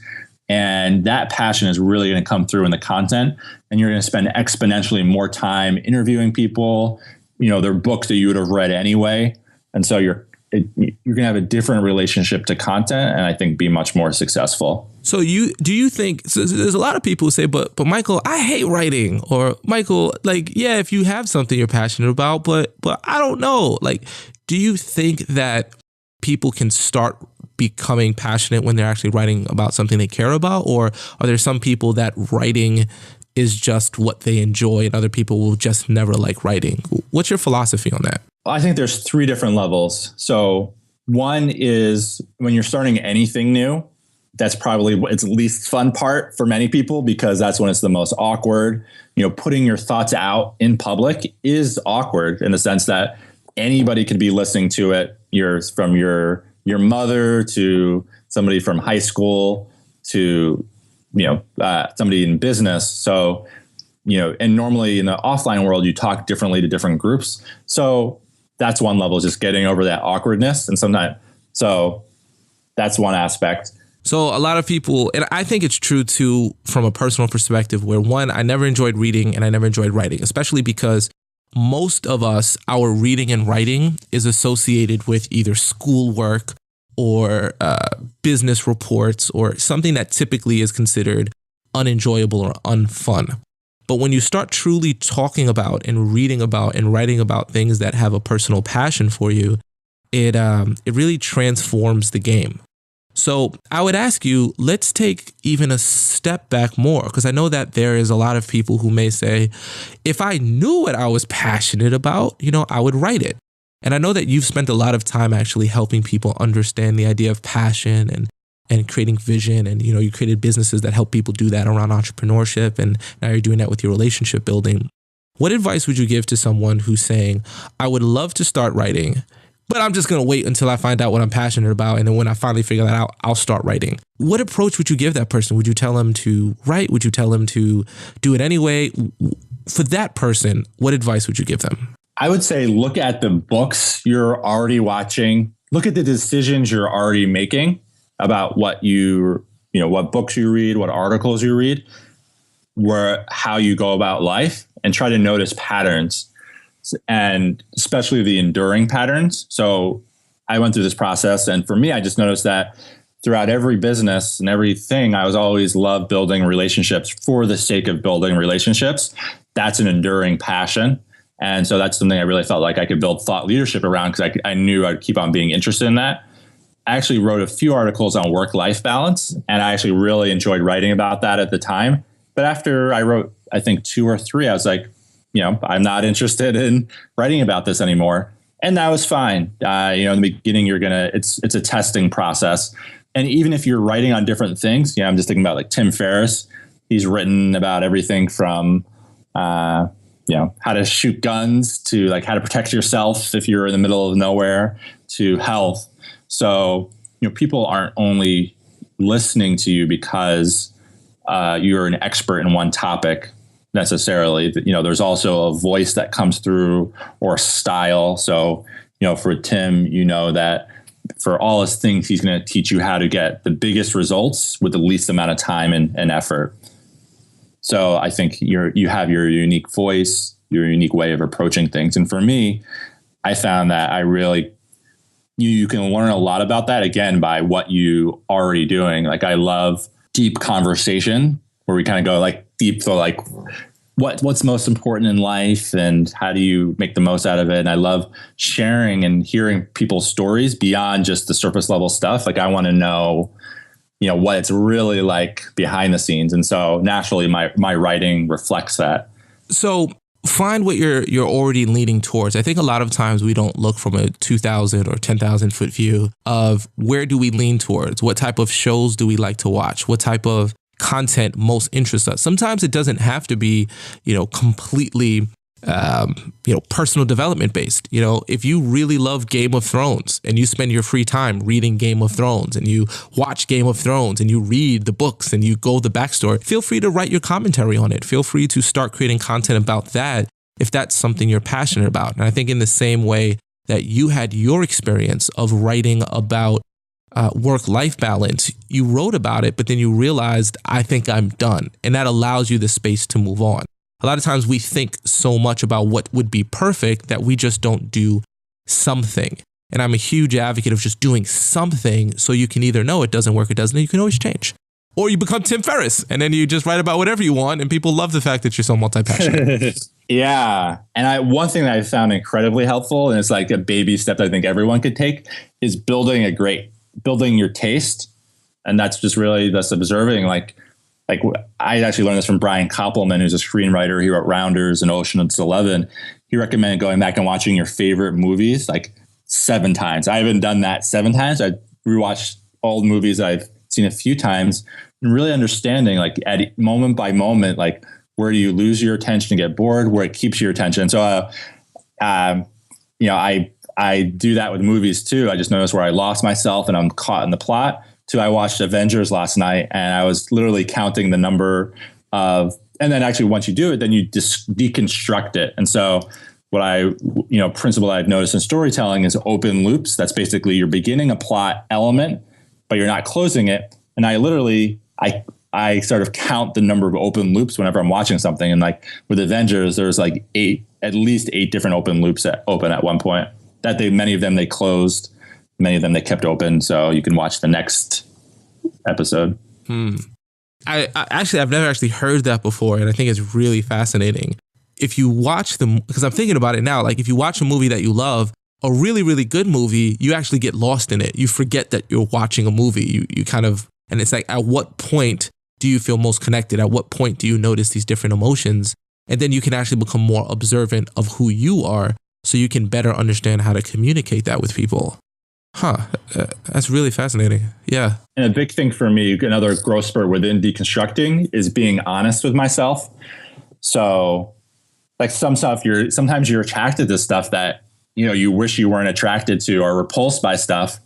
And that passion is really going to come through in the content. And you're going to spend exponentially more time interviewing people. They're books that you would have read anyway. And so you're going to have a different relationship to content, and I think be much more successful. So do you think, so there's a lot of people who say, but Michael, I hate writing, or Michael, if you have something you're passionate about, but I don't know, do you think that people can start becoming passionate when they're actually writing about something they care about? Or are there some people that writing is just what they enjoy and other people will just never like writing? What's your philosophy on that? I think there's three different levels. So one is when you're starting anything new, that's probably its least fun part for many people, because that's when it's the most awkward. Putting your thoughts out in public is awkward in the sense that anybody could be listening to it. From your mother to somebody from high school to, somebody in business. So, and normally in the offline world, you talk differently to different groups. So that's one level, just getting over that awkwardness. And so that's one aspect. So a lot of people, and I think it's true too, from a personal perspective, where one, I never enjoyed reading and I never enjoyed writing, especially because most of us, our reading and writing is associated with either schoolwork or business reports or something that typically is considered unenjoyable or unfun. But when you start truly talking about and reading about and writing about things that have a personal passion for you, it really transforms the game. So I would ask you, let's take even a step back more, because I know that there is a lot of people who may say, if I knew what I was passionate about, I would write it. And I know that you've spent a lot of time actually helping people understand the idea of passion and creating vision. And, you created businesses that help people do that around entrepreneurship. And now you're doing that with your relationship building. What advice would you give to someone who's saying, I would love to start writing, but I'm just going to wait until I find out what I'm passionate about. And then when I finally figure that out, I'll start writing. What approach would you give that person? Would you tell them to write? Would you tell them to do it anyway? For that person, what advice would you give them? I would say look at the books you're already watching. Look at the decisions you're already making about what what books you read, what articles you read, how you go about life, and try to notice patterns, and especially the enduring patterns. So I went through this process, and for me, I just noticed that throughout every business and everything, I was always loved building relationships for the sake of building relationships. That's an enduring passion. And so that's something I really felt like I could build thought leadership around, because I knew I'd keep on being interested in that. I actually wrote a few articles on work-life balance, and I actually really enjoyed writing about that at the time. But after I wrote, I think 2 or 3, I was like, I'm not interested in writing about this anymore. And that was fine. In the beginning, it's a testing process. And even if you're writing on different things, I'm just thinking about like Tim Ferriss. He's written about everything from, how to shoot guns to like how to protect yourself if you're in the middle of nowhere, to health. So, people aren't only listening to you because you're an expert in one topic necessarily. There's also a voice that comes through, or style. So, for Tim, that for all his things, he's going to teach you how to get the biggest results with the least amount of time and effort. So I think you have your unique voice, your unique way of approaching things. And for me, I found that you can learn a lot about that, again, by what you already doing. Like, I love deep conversation where we kind of go deep. So what's most important in life and how do you make the most out of it? And I love sharing and hearing people's stories beyond just the surface level stuff. Like, I want to know, what it's really like behind the scenes. And so naturally my writing reflects that. So find what you're already leaning towards. I think a lot of times we don't look from a 2,000 or 10,000 foot view of where do we lean towards? What type of shows do we like to watch? What type of content most interests us? Sometimes it doesn't have to be, completely, personal development based. If you really love Game of Thrones and you spend your free time reading Game of Thrones and you watch Game of Thrones and you read the books and you go the backstory, feel free to write your commentary on it. Feel free to start creating content about that if that's something you're passionate about. And I think in the same way that you had your experience of writing about work-life balance, you wrote about it, but then you realized, I think I'm done. And that allows you the space to move on. A lot of times we think so much about what would be perfect that we just don't do something. And I'm a huge advocate of just doing something so you can either know it doesn't work, it doesn't, and you can always change. Or you become Tim Ferriss and then you just write about whatever you want and people love the fact that you're so multi-passionate. Yeah. And one thing that I found incredibly helpful, and it's like a baby step that I think everyone could take, is building your taste. And that's just really just observing, like I actually learned this from Brian Koppelman, who's a screenwriter. He wrote Rounders and Ocean's 11. He recommended going back and watching your favorite movies 7 times. I haven't done that 7 times. I rewatched old movies I've seen a few times and really understanding at moment by moment, where do you lose your attention and get bored, where it keeps your attention. So, I do that with movies too. I just noticed where I lost myself and I'm caught in the plot. I watched Avengers last night and I was literally counting the number of, and then actually once you do it, then you deconstruct it. And so principle I've noticed in storytelling is open loops. That's basically you're beginning a plot element, but you're not closing it. And I sort of count the number of open loops whenever I'm watching something. And with Avengers, there's at least 8 different open loops open at one point that many of them they closed. Many of them they kept open, so you can watch the next episode. I've never actually heard that before, and I think it's really fascinating. If you watch because I'm thinking about it now, if you watch a movie that you love, a really, really good movie, you actually get lost in it. You forget that you're watching a movie. You kind of, and it's at what point do you feel most connected? At what point do you notice these different emotions? And then you can actually become more observant of who you are, so you can better understand how to communicate that with people. That's really fascinating. Yeah. And a big thing for me, another growth spurt within deconstructing, is being honest with myself. So some stuff sometimes you're attracted to stuff that, you wish you weren't attracted to, or repulsed by stuff.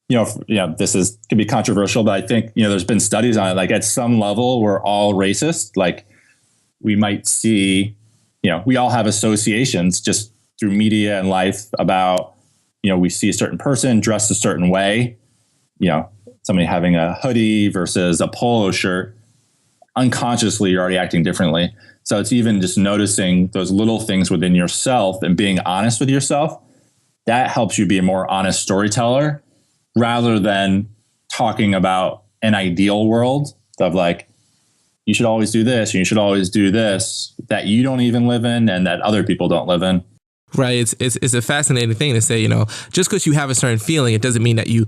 This could be controversial, but I think, there's been studies on it. At some level, we're all racist. We might see, we all have associations just through media and life about, we see a certain person dressed a certain way, somebody having a hoodie versus a polo shirt. Unconsciously, you're already acting differently. So it's even just noticing those little things within yourself and being honest with yourself. That helps you be a more honest storyteller rather than talking about an ideal world of you should always do this and you should always do this that you don't even live in and that other people don't live in. Right. It's a fascinating thing to say, just because you have a certain feeling, it doesn't mean that you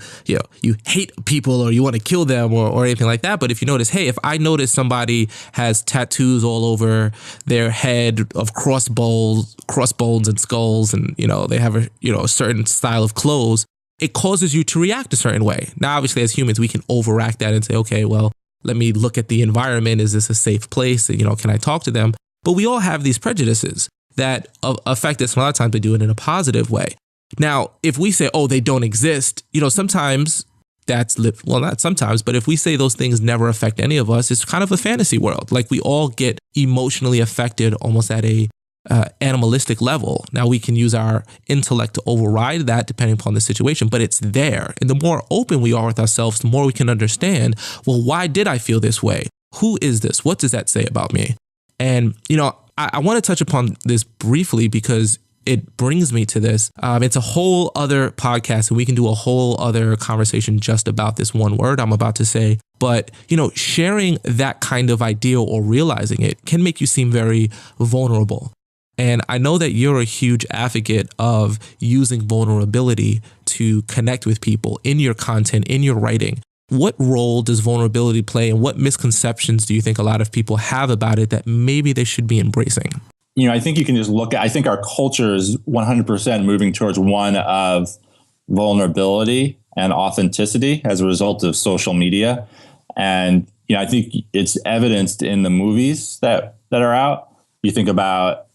hate people or you want to kill them or anything like that. But if you notice, hey, if I notice somebody has tattoos all over their head of crossbones and skulls, and, they have a certain style of clothes, it causes you to react a certain way. Now, obviously, as humans, we can overact that and say, okay, well, let me look at the environment. Is this a safe place? Can I talk to them? But we all have these prejudices that affect us. A lot of times we do it in a positive way. Now, if we say, oh, they don't exist, sometimes not sometimes, but if we say those things never affect any of us, it's kind of a fantasy world. Like we all get emotionally affected almost at a animalistic level. Now we can use our intellect to override that depending upon the situation, but it's there. And the more open we are with ourselves, the more we can understand, well, why did I feel this way? Who is this? What does that say about me? And, I want to touch upon this briefly because it brings me to this. It's a whole other podcast and we can do a whole other conversation just about this one word I'm about to say. But, sharing that kind of idea or realizing it can make you seem very vulnerable. And I know that you're a huge advocate of using vulnerability to connect with people in your content, in your writing. What role does vulnerability play and what misconceptions do you think a lot of people have about it that maybe they should be embracing? I think you can just I think our culture is 100% moving towards one of vulnerability and authenticity as a result of social media. And, I think it's evidenced in the movies that are out. You think about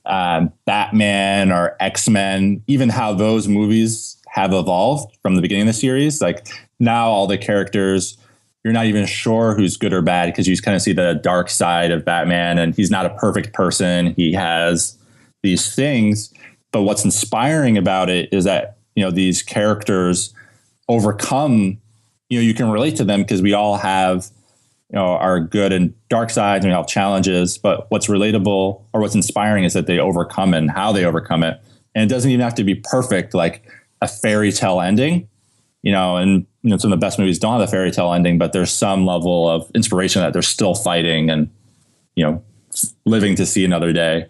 Batman or X-Men, even how those movies have evolved from the beginning of the series. Like now all the characters, you're not even sure who's good or bad because you just kind of see the dark side of Batman and he's not a perfect person. He has these things. But what's inspiring about it is that, these characters overcome, you can relate to them because we all have, our good and dark sides and we have challenges. But what's relatable or what's inspiring is that they overcome it and how they overcome it. And it doesn't even have to be perfect, like a fairy tale ending. And some of the best movies don't have a fairy tale ending, but there's some level of inspiration that they're still fighting and, living to see another day.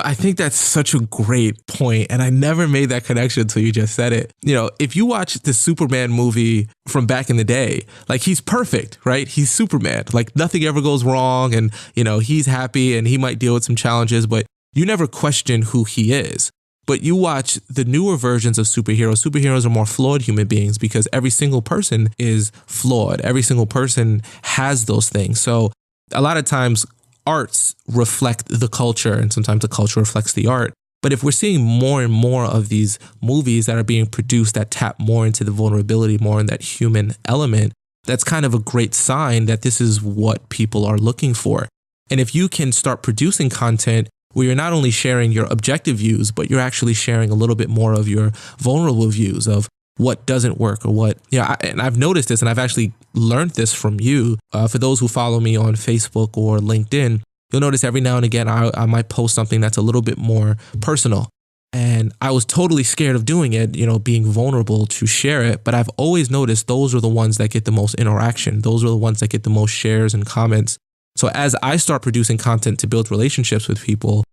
I think that's such a great point, and I never made that connection until you just said it. If you watch the Superman movie from back in the day, like he's perfect, right? He's Superman. Like nothing ever goes wrong, and he's happy, and he might deal with some challenges, but you never question who he is. But you watch the newer versions of superheroes. Superheroes are more flawed human beings because every single person is flawed. Every single person has those things. So a lot of times arts reflect the culture and sometimes the culture reflects the art. But if we're seeing more and more of these movies that are being produced that tap more into the vulnerability, more in that human element, that's kind of a great sign that this is what people are looking for. And if you can start producing content where you're not only sharing your objective views, but you're actually sharing a little bit more of your vulnerable views of what doesn't work or what, and I've noticed this and I've actually learned this from you. For those who follow me on Facebook or LinkedIn, you'll notice every now and again, I might post something that's a little bit more personal. And I was totally scared of doing it, being vulnerable to share it. But I've always noticed those are the ones that get the most interaction. Those are the ones that get the most shares and comments. So as I start producing content to build relationships with people,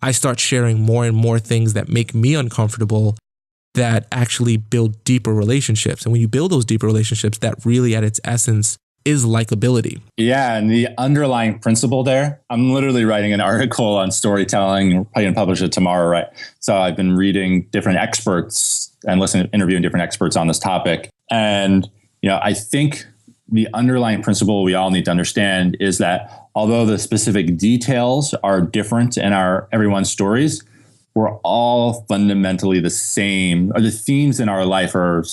I start sharing more and more things that make me uncomfortable that actually build deeper relationships. And when you build those deeper relationships, that really at its essence is likability. Yeah. And the underlying principle there, I'm literally writing an article on storytelling. We're probably going to publish it tomorrow, right? So I've been reading different experts and interviewing different experts on this topic. And, I think the underlying principle we all need to understand is that although the specific details are different in everyone's stories, we're all fundamentally the same, or the themes in our life are,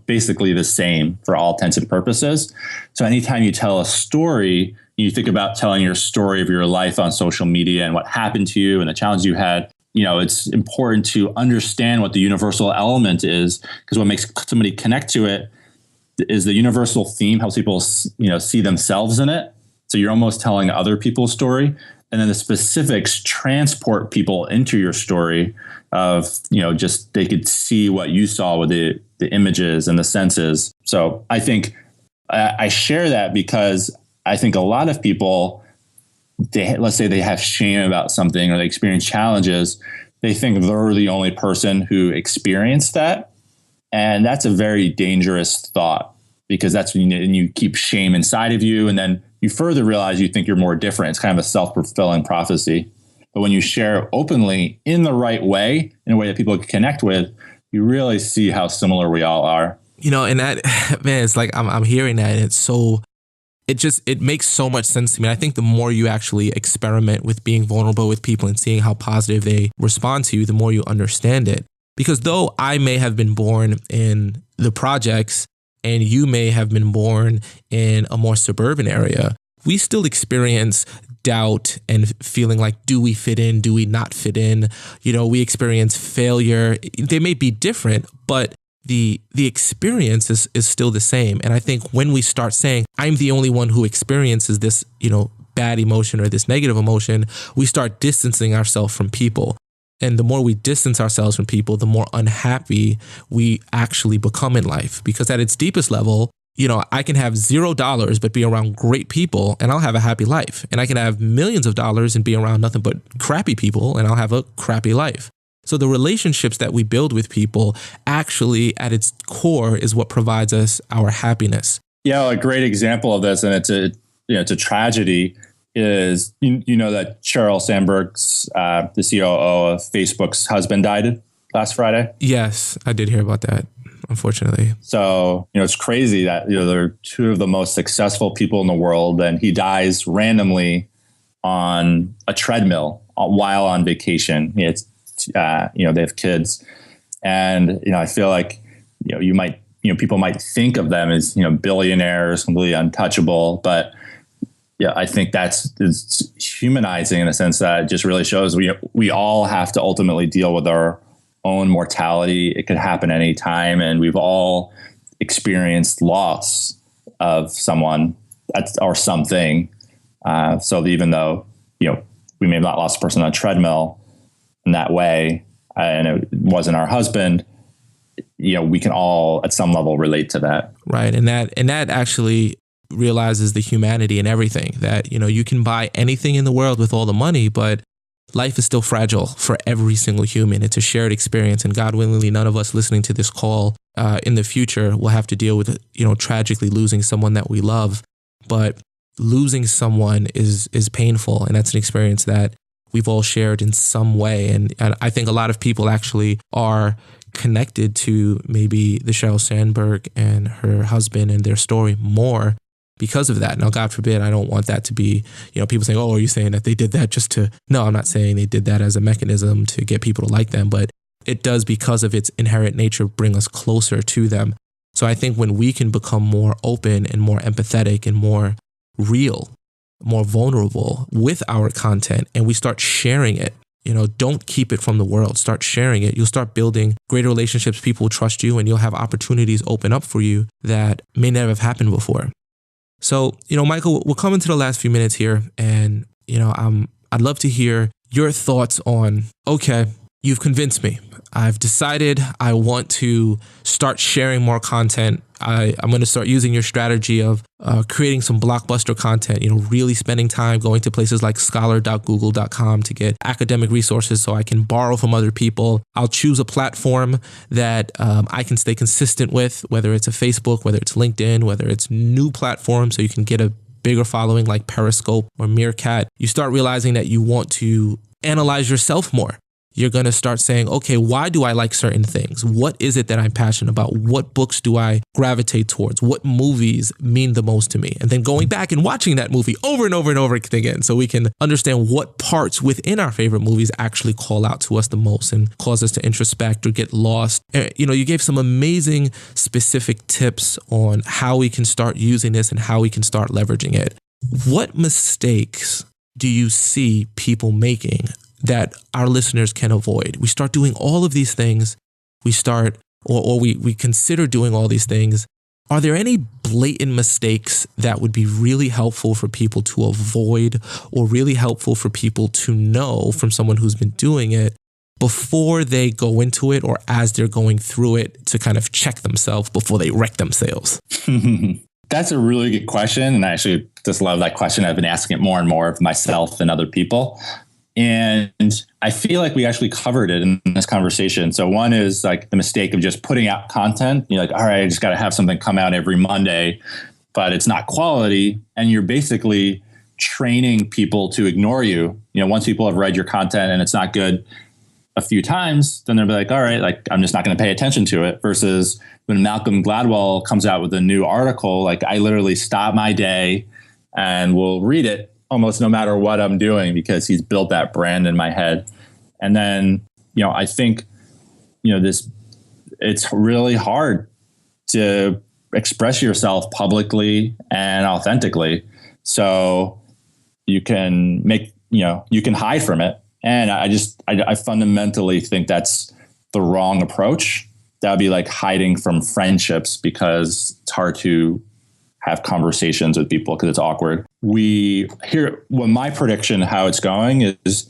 basically the same for all intents and purposes. So anytime you tell a story, you think about telling your story of your life on social media and what happened to you and the challenges you had. It's important to understand what the universal element is, because what makes somebody connect to it is the universal theme, helps people, see themselves in it. So you're almost telling other people's story. And then the specifics transport people into your story of, just they could see what you saw with the images and the senses. So I think I share that because I think a lot of people, let's say they have shame about something or they experience challenges. They think they're the only person who experienced that. And that's a very dangerous thought, because that's when you keep shame inside of you. And then you further realize you think you're more different. It's kind of a self-fulfilling prophecy. But when you share openly in the right way, in a way that people can connect with, you really see how similar we all are. And that, man, it's like I'm hearing that, and it's so, it makes so much sense to me. I think the more you actually experiment with being vulnerable with people and seeing how positive they respond to you, the more you understand it. Because though I may have been born in the projects and you may have been born in a more suburban area, we still experience doubt and feeling like, do we fit in? Do we not fit in? We experience failure. They may be different, but the experience is still the same. And I think when we start saying, I'm the only one who experiences this, bad emotion or this negative emotion, we start distancing ourselves from people. And the more we distance ourselves from people, the more unhappy we actually become in life. Because at its deepest level, I can have $0, but be around great people and I'll have a happy life. And I can have millions of dollars and be around nothing but crappy people and I'll have a crappy life. So the relationships that we build with people actually at its core is what provides us our happiness. Yeah, a great example of this, and it's a tragedy, is that Sheryl Sandberg's the COO of Facebook's husband died last Friday. Yes, I did hear about that, unfortunately. So it's crazy that they're two of the most successful people in the world, and he dies randomly on a treadmill while on vacation. It's they have kids, and I feel like people might think of them as billionaires, completely untouchable, but yeah, I think it's humanizing in a sense that it just really shows we all have to ultimately deal with our own mortality. It could happen anytime, and we've all experienced loss of someone or something. So even though we may have not lost a person on a treadmill in that way, and it wasn't our husband, we can all at some level relate to that. Right, and that actually realizes the humanity in everything, that you can buy anything in the world with all the money, but life is still fragile for every single human. It's a shared experience, and God willingly, none of us listening to this call in the future will have to deal with tragically losing someone that we love. But losing someone is painful, and that's an experience that we've all shared in some way. And I think a lot of people actually are connected to maybe the Sheryl Sandberg and her husband and their story more because of that. Now, God forbid, I don't want that to be, people saying, oh, are you saying that they did that just to... No, I'm not saying they did that as a mechanism to get people to like them, but it does, because of its inherent nature, bring us closer to them. So I think when we can become more open and more empathetic and more real, more vulnerable with our content, and we start sharing it, don't keep it from the world, start sharing it. You'll start building greater relationships. People will trust you, and you'll have opportunities open up for you that may never have happened before. So, Michael, we're coming to the last few minutes here, and, I'd love to hear your thoughts on, okay, you've convinced me. I've decided I want to start sharing more content. I'm going to start using your strategy of creating some blockbuster content, really spending time going to places like scholar.google.com to get academic resources so I can borrow from other people. I'll choose a platform that I can stay consistent with, whether it's a Facebook, whether it's LinkedIn, whether it's new platforms so you can get a bigger following like Periscope or Meerkat. You start realizing that you want to analyze yourself more. You're going to start saying, okay, why do I like certain things? What is it that I'm passionate about? What books do I gravitate towards? What movies mean the most to me? And then going back and watching that movie over and over and over again so we can understand what parts within our favorite movies actually call out to us the most and cause us to introspect or get lost. You gave some amazing specific tips on how we can start using this and how we can start leveraging it. What mistakes do you see people making that our listeners can avoid? We start doing all of these things. We consider doing all these things. Are there any blatant mistakes that would be really helpful for people to avoid, or really helpful for people to know from someone who's been doing it before they go into it, or as they're going through it, to kind of check themselves before they wreck themselves? That's a really good question. And I actually just love that question. I've been asking it more and more of myself and other people. And I feel like we actually covered it in this conversation. So one is like the mistake of just putting out content. You're like, all right, I just got to have something come out every Monday, but it's not quality. And you're basically training people to ignore you. Once people have read your content and it's not good a few times, then they'll be like, all right, like I'm just not going to pay attention to it. Versus when Malcolm Gladwell comes out with a new article, like I literally stop my day and will read it almost no matter what I'm doing, because he's built that brand in my head. And then, I think, it's really hard to express yourself publicly and authentically. So you can you can hide from it. And I fundamentally think that's the wrong approach. That would be like hiding from friendships, because it's hard to have conversations with people because it's awkward. My prediction how it's going is,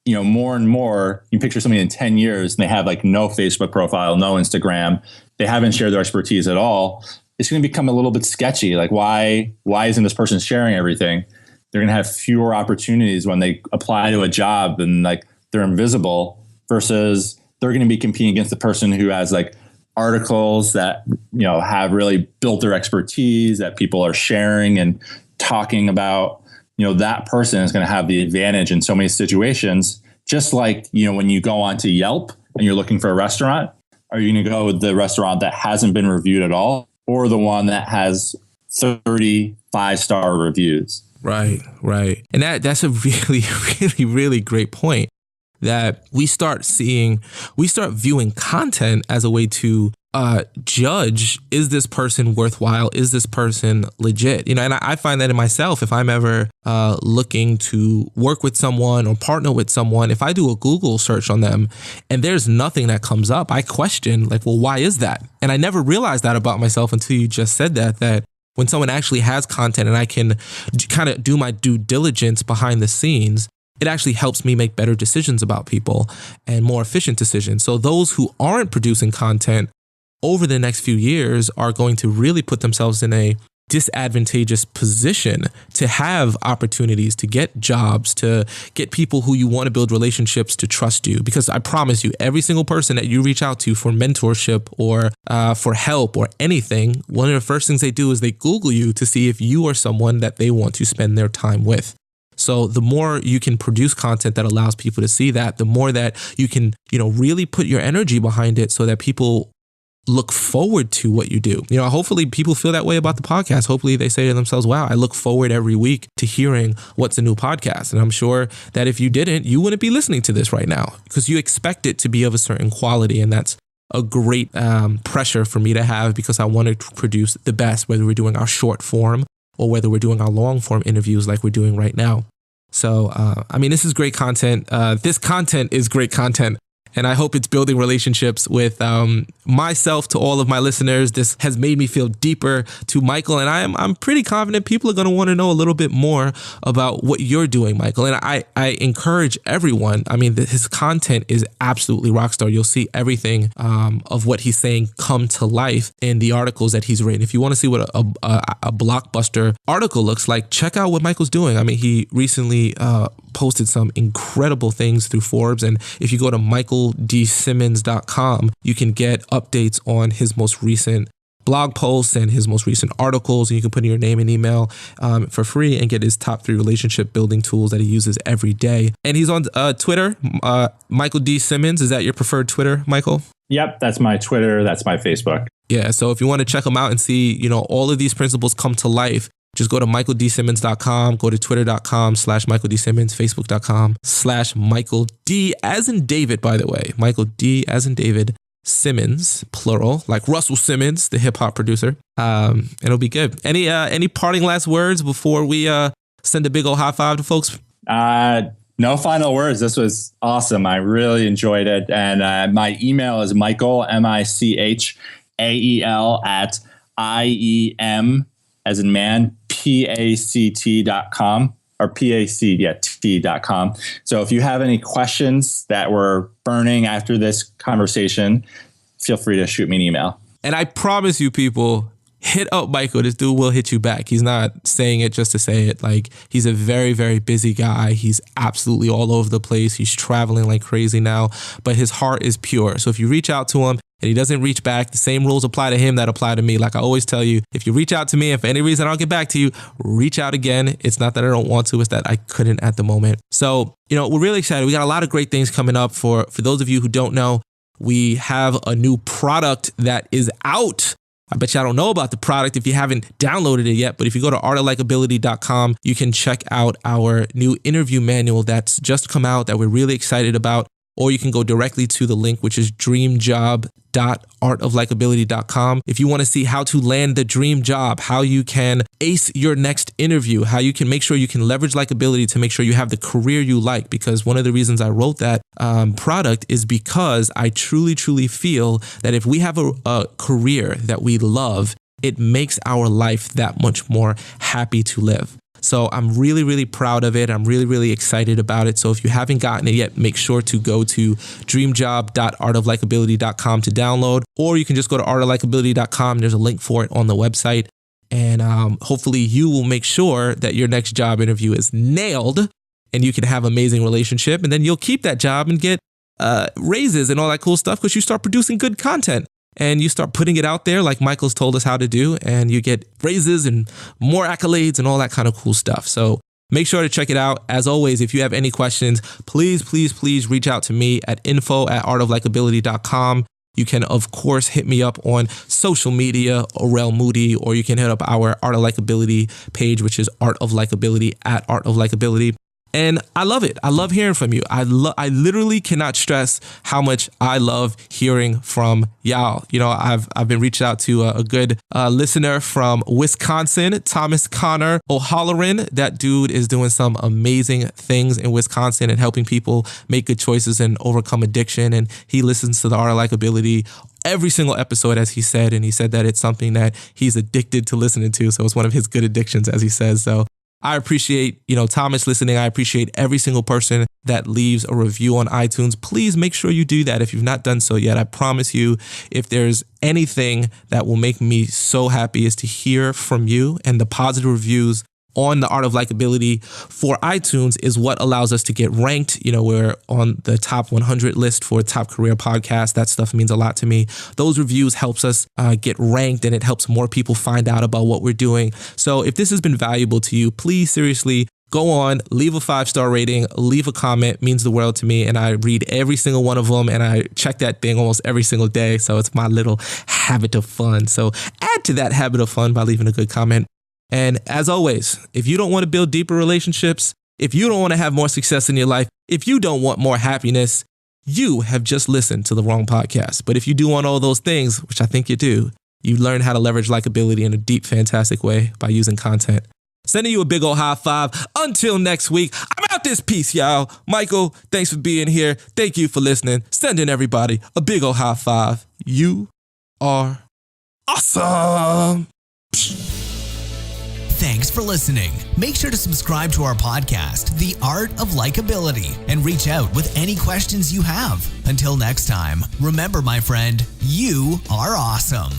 more and more, you picture somebody in 10 years and they have like no Facebook profile, no Instagram. They haven't shared their expertise at all. It's going to become a little bit sketchy. Like, why isn't this person sharing everything? They're going to have fewer opportunities when they apply to a job, and like they're invisible, versus they're going to be competing against the person who has like articles that, have really built their expertise, that people are sharing and talking about. That person is going to have the advantage in so many situations. Just like, when you go onto Yelp and you're looking for a restaurant, are you going to go with the restaurant that hasn't been reviewed at all, or the one that has 30 5-star reviews? Right. And that's a really, really, really great point, that we start viewing content as a way to judge, is this person worthwhile? Is this person legit? And I find that in myself. If I'm ever looking to work with someone or partner with someone, if I do a Google search on them and there's nothing that comes up, I question, like, well, why is that? And I never realized that about myself until you just said that when someone actually has content and I can kind of do my due diligence behind the scenes, it actually helps me make better decisions about people and more efficient decisions. So those who aren't producing content over the next few years are going to really put themselves in a disadvantageous position to have opportunities, to get jobs, to get people who you want to build relationships to trust you. Because I promise you, every single person that you reach out to for mentorship or for help or anything, one of the first things they do is they Google you to see if you are someone that they want to spend their time with. So the more you can produce content that allows people to see that, the more that you can, really put your energy behind it so that people look forward to what you do. Hopefully people feel that way about the podcast. Hopefully they say to themselves, wow, I look forward every week to hearing what's a new podcast. And I'm sure that if you didn't, you wouldn't be listening to this right now, because you expect it to be of a certain quality. And that's a great pressure for me to have, because I want to produce the best, whether we're doing our short form or whether we're doing our long form interviews like we're doing right now. So, this is great content. This content is great content. And I hope it's building relationships with myself to all of my listeners. This has made me feel deeper to Michael. And I'm pretty confident people are going to want to know a little bit more about what you're doing, Michael. And I encourage everyone. His content is absolutely rockstar. You'll see everything of what he's saying come to life in the articles that he's written. If you want to see what a Blockbuster article looks like, check out what Michael's doing. He recently posted some incredible things through Forbes. And if you go to michaelDsimmons.com, you can get updates on his most recent blog posts and his most recent articles. And you can put in your name and email for free and get his top 3 relationship building tools that he uses every day. And he's on Twitter, Michael D. Simmons. Is that your preferred Twitter, Michael? Yep, that's my Twitter. That's my Facebook. Yeah, so if you want to check him out and see, all of these principles come to life, just go to michaelDsimmons.com, go to twitter.com/MichaelDSimmons, facebook.com/Michael D as in David, by the way, Michael D as in David Simmons, plural, like Russell Simmons, the hip hop producer. It'll be good. Any parting last words before we send a big old high five to folks? No final words. This was awesome. I really enjoyed it. And my email is Michael, Michael, at IEM, as in man, PACT.com, or T.com. So if you have any questions that were burning after this conversation, feel free to shoot me an email. And I promise you, people, hit up Michael. This dude will hit you back. He's not saying it just to say it. Like, he's a very, very busy guy. He's absolutely all over the place. He's traveling like crazy now, but his heart is pure. So if you reach out to him and he doesn't reach back, the same rules apply to him that apply to me. Like I always tell you, if you reach out to me and for any reason I don't get back to you, reach out again. It's not that I don't want to, it's that I couldn't at the moment. So, we're really excited. We got a lot of great things coming up. For those of you who don't know, we have a new product that is out. I bet y'all don't know about the product if you haven't downloaded it yet, but if you go to artoflikeability.com, you can check out our new interview manual that's just come out that we're really excited about. or you can go directly to the link, which is dreamjob.artoflikability.com. If you want to see how to land the dream job, how you can ace your next interview, how you can make sure you can leverage likability to make sure you have the career you like. Because one of the reasons I wrote that product is because I truly, truly feel that if we have a career that we love, it makes our life that much more happy to live. So I'm really, really proud of it. I'm really, really excited about it. So if you haven't gotten it yet, make sure to go to dreamjob.artoflikability.com to download, or you can just go to artoflikability.com. There's a link for it on the website. And hopefully you will make sure that your next job interview is nailed and you can have an amazing relationship. And then you'll keep that job and get raises and all that cool stuff because you start producing good content. And you start putting it out there like Michael's told us how to do, and you get raises and more accolades and all that kind of cool stuff. So make sure to check it out. As always, if you have any questions, please, please, please reach out to me at info@artoflikability.com. You can, of course, hit me up on social media, Aurel Moody, or you can hit up our Art of Likability page, which is Art of Likability at Art of Likability. And I love it. I love hearing from you. I literally cannot stress how much I love hearing from y'all. You know, I've been reached out to a good listener from Wisconsin, Thomas Connor O'Halloran. That dude is doing some amazing things in Wisconsin and helping people make good choices and overcome addiction. And he listens to the Art of Likability every single episode, as he said. And he said that it's something that he's addicted to listening to. So it's one of his good addictions, as he says. So I appreciate, Thomas listening. I appreciate every single person that leaves a review on iTunes. Please make sure you do that if you've not done so yet. I promise you, if there's anything that will make me so happy is to hear from you, and the positive reviews on the Art of Likability for iTunes is what allows us to get ranked. We're on the top 100 list for top career podcasts. That stuff means a lot to me. Those reviews helps us get ranked, and it helps more people find out about what we're doing. So if this has been valuable to you, please seriously go on, leave a 5-star rating, leave a comment. It means the world to me. And I read every single one of them, and I check that thing almost every single day. So it's my little habit of fun. So add to that habit of fun by leaving a good comment. And as always, if you don't want to build deeper relationships, if you don't want to have more success in your life, if you don't want more happiness, you have just listened to the wrong podcast. But if you do want all those things, which I think you do, you learn how to leverage likability in a deep, fantastic way by using content. Sending you a big old high five. Until next week, I'm out this piece, y'all. Michael, thanks for being here. Thank you for listening. Sending everybody a big old high five. You are awesome. Thanks for listening. Make sure to subscribe to our podcast, The Art of Likability, and reach out with any questions you have. Until next time, remember, my friend, you are awesome.